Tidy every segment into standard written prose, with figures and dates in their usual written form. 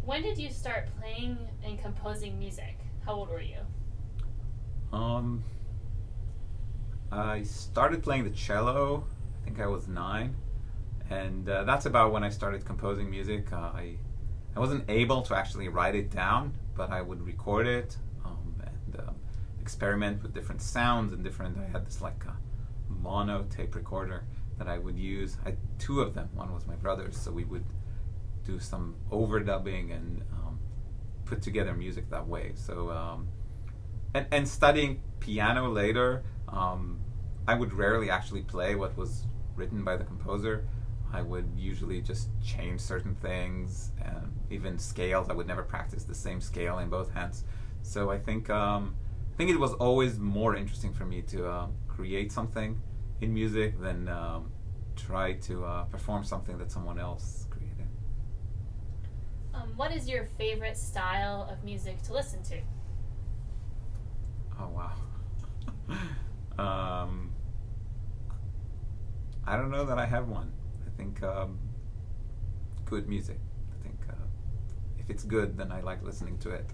When did you start playing and composing music? How old were you? Um, I started playing the cello. I think I was 9, and that's about when I started composing music. I wasn't able to actually write it down, but I would record it and experiment with different sounds and different. I had this like mono tape recorder that I would use. I had two of them. One was my brother's, so we would do some overdubbing and put together music that way. So and studying piano later, I would rarely actually play what was written by the composer. I would usually just change certain things, and even scales. I would never practice the same scale in both hands. So I think it was always more interesting for me to create something in music than try to perform something that someone else created. What is your favorite style of music to listen to? Oh wow. I don't know that I have one. I think good music. I think if it's good, then I like listening to it.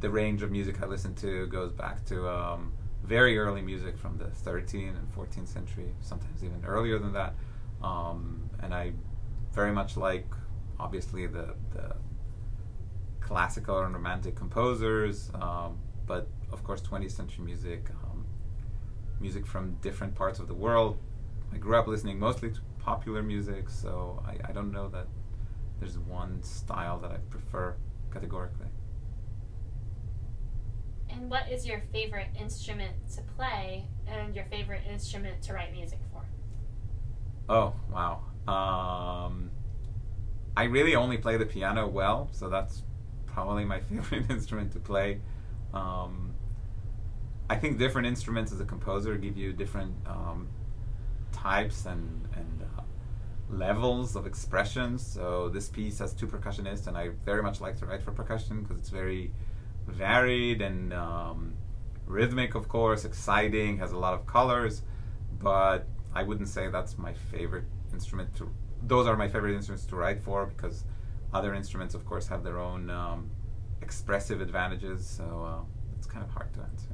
The range of music I listen to goes back to very early music from the 13th and 14th century, sometimes even earlier than that. And I very much like, obviously, the classical and romantic composers, but of course 20th century music, music from different parts of the world. I grew up listening mostly to popular music, so I don't know that there's one style that I prefer categorically. And what is your favorite instrument to play and your favorite instrument to write music for? Oh, wow. I really only play the piano well, so that's probably my favorite instrument to play. I think different instruments as a composer give you different types and levels of expression. So this piece has two percussionists, and I very much like to write for percussion because it's very varied and rhythmic, of course, exciting, has a lot of colors, but I wouldn't say that's my favorite instrument to. Those are my favorite instruments to write for, because other instruments, of course, have their own expressive advantages. So it's kind of hard to answer.